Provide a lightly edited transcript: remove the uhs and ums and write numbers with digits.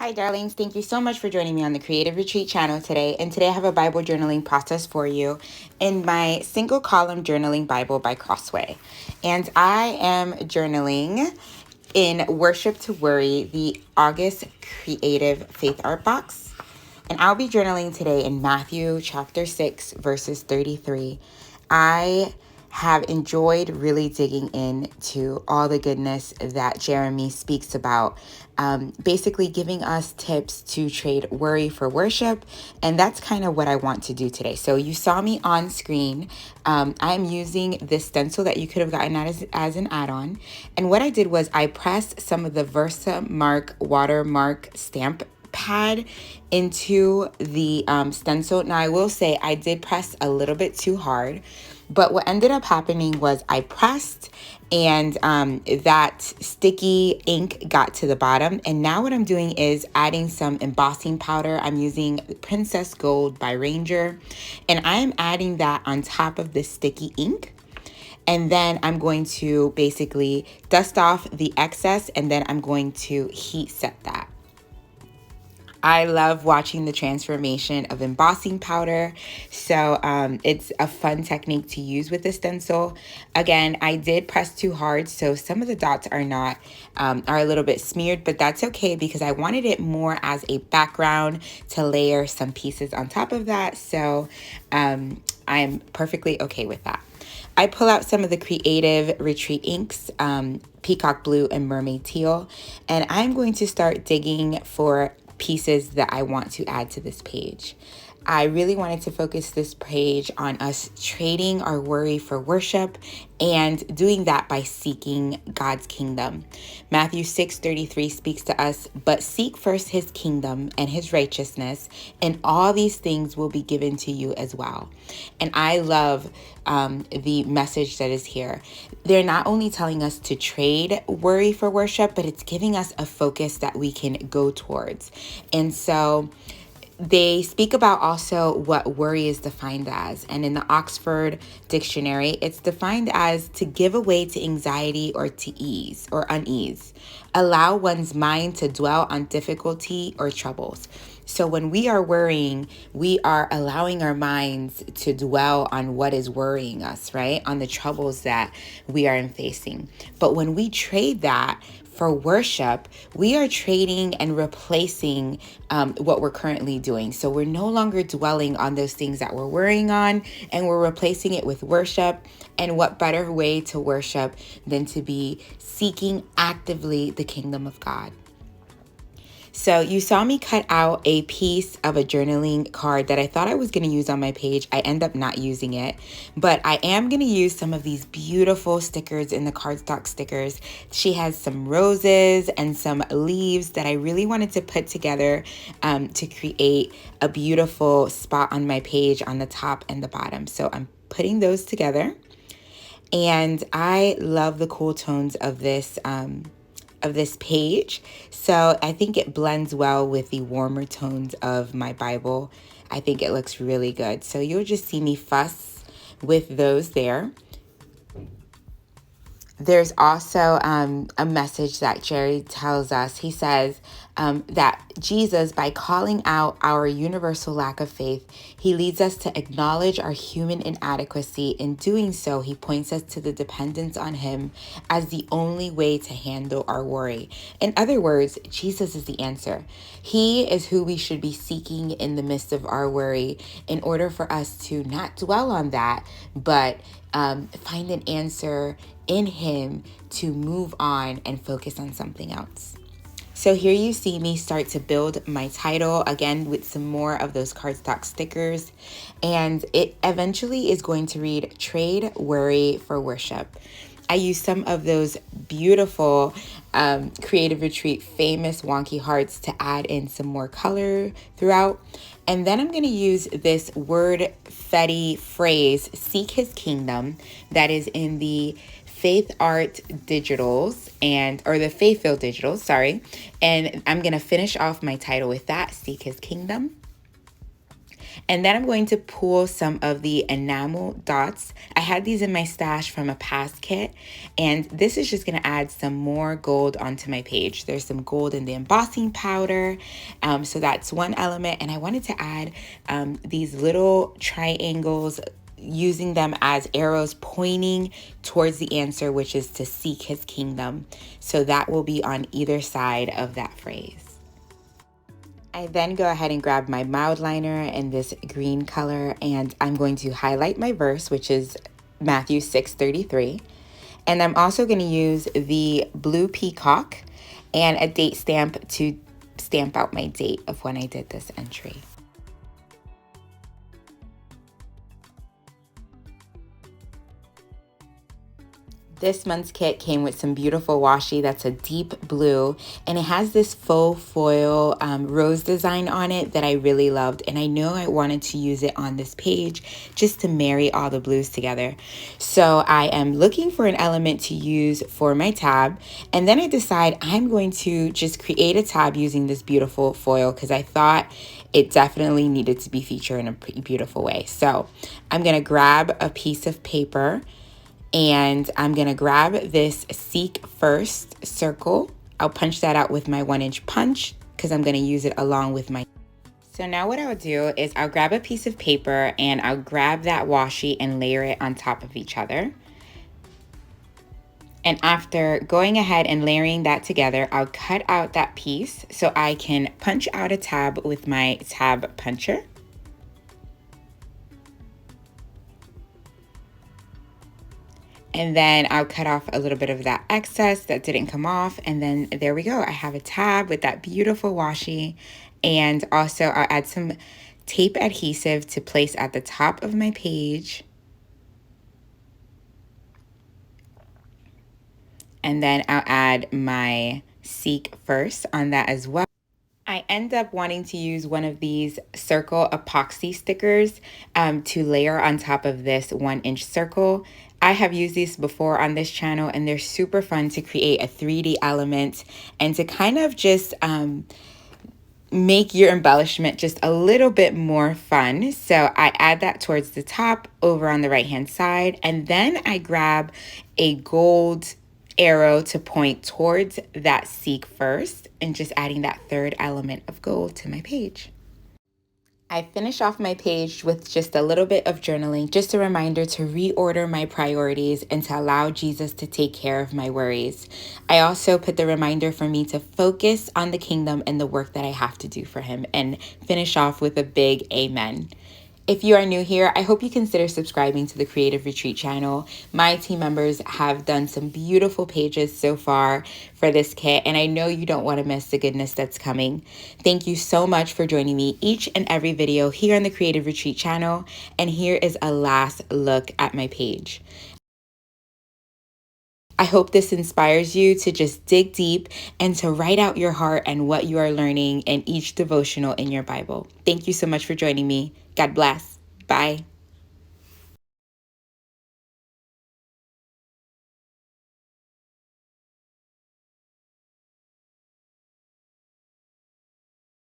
Hi, darlings. Thank you so much for joining me on the Creative Retreat channel today. And today I have a Bible journaling process for you in my single column journaling Bible by Crossway. And I am journaling in Worship to Worry, the August Creative Faith Art Box. And I'll be journaling today in Matthew chapter 6, verses 33. I have enjoyed really digging into all the goodness that Jeremy speaks about, basically giving us tips to trade worry for worship. And that's kind of what I want to do today. So you saw me on screen. I'm using this stencil that you could have gotten as an add-on. And what I did was I pressed some of the Versamark watermark stamp pad into the stencil. Now I will say I did press a little bit too hard, but what ended up happening was I pressed and that sticky ink got to the bottom. And now what I'm doing is adding some embossing powder. I'm using Princess Gold by Ranger, and I'm adding that on top of the sticky ink. And then I'm going to basically dust off the excess, and then I'm going to heat set that. I love watching the transformation of embossing powder. So it's a fun technique to use with the stencil. Again, I did press too hard, so some of the dots are not, are a little bit smeared, but that's okay because I wanted it more as a background to layer some pieces on top of that. So I'm perfectly okay with that. I pull out some of the Creative Retreat inks, Peacock Blue and Mermaid Teal, and I'm going to start digging for pieces that I want to add to this page. I really wanted to focus this page on us trading our worry for worship and doing that by seeking God's kingdom. Matthew 6:33 speaks to us, but seek first his kingdom and his righteousness, and all these things will be given to you as well. And I love the message that is here. They're not only telling us to trade worry for worship, but it's giving us a focus that we can go towards. And so they speak about also what worry is defined as. And in the Oxford Dictionary, it's defined as to give away to anxiety or to ease or unease. Allow one's mind to dwell on difficulty or troubles. So when we are worrying, we are allowing our minds to dwell on what is worrying us, right? On the troubles that we are facing. But when we trade that for worship, we are trading and replacing what we're currently doing. So we're no longer dwelling on those things that we're worrying on, and we're replacing it with worship. And what better way to worship than to be seeking actively the kingdom of God? So you saw me cut out a piece of a journaling card that I thought I was going to use on my page. I end up not using it, but I am going to use some of these beautiful stickers in the cardstock stickers. She has some roses and some leaves that I really wanted to put together to create a beautiful spot on my page on the top and the bottom. So I'm putting those together, and I love the cool tones of this page. So I think it blends well with the warmer tones of my Bible. I think it looks really good. So you'll just see me fuss with those there. There's also a message that Jerry tells us. He says that Jesus, by calling out our universal lack of faith, he leads us to acknowledge our human inadequacy. In doing so, he points us to the dependence on him as the only way to handle our worry. In other words, Jesus is the answer. He is who we should be seeking in the midst of our worry in order for us to not dwell on that, but find an answer in him to move on and focus on something else. So here you see me start to build my title again with some more of those cardstock stickers, and it eventually is going to read Trade Worry for Worship. I used some of those beautiful Creative Retreat famous wonky hearts to add in some more color throughout. And then I'm going to use this word fetty phrase, seek his kingdom, that is in the Faith Art Digitals or the Faithfield Digitals, sorry. And I'm going to finish off my title with that, Seek His Kingdom. And then I'm going to pull some of the enamel dots. I had these in my stash from a past kit, and this is just going to add some more gold onto my page. There's some gold in the embossing powder, so that's one element. And I wanted to add these little triangles, using them as arrows pointing towards the answer, which is to seek his kingdom. So that will be on either side of that phrase. I then go ahead and grab my mild liner in this green color, and I'm going to highlight my verse, which is Matthew 6:33. And I'm also going to use the blue peacock and a date stamp to stamp out my date of when I did this entry. This month's kit came with some beautiful washi that's a deep blue, and it has this faux foil rose design on it that I really loved, and I know I wanted to use it on this page just to marry all the blues together. So I am looking for an element to use for my tab, and then I decide I'm going to just create a tab using this beautiful foil because I thought it definitely needed to be featured in a pretty beautiful way. So I'm going to grab a piece of paper, and I'm gonna grab this Seek First circle. I'll punch that out with my 1-inch punch because I'm gonna use it along with my. So now what I'll do is I'll grab a piece of paper and I'll grab that washi and layer it on top of each other. And after going ahead and layering that together, I'll cut out that piece so I can punch out a tab with my tab puncher. And then I'll cut off a little bit of that excess that didn't come off. And then there we go. I have a tab with that beautiful washi. And also I'll add some tape adhesive to place at the top of my page. And then I'll add my Seek First on that as well. I end up wanting to use one of these circle epoxy stickers to layer on top of this 1-inch circle. I have used these before on this channel, and they're super fun to create a 3D element and to kind of just make your embellishment just a little bit more fun. So I add that towards the top over on the right hand side, and then I grab a gold arrow to point towards that Seek First, and just adding that third element of gold to my page. I finish off my page with just a little bit of journaling, just a reminder to reorder my priorities and to allow Jesus to take care of my worries. I also put the reminder for me to focus on the kingdom and the work that I have to do for him, and finish off with a big amen. If you are new here, I hope you consider subscribing to the Creative Retreat channel. My team members have done some beautiful pages so far for this kit, and I know you don't want to miss the goodness that's coming. Thank you so much for joining me each and every video here on the Creative Retreat channel, and here is a last look at my page. I hope this inspires you to just dig deep and to write out your heart and what you are learning in each devotional in your Bible. Thank you so much for joining me. God bless. Bye.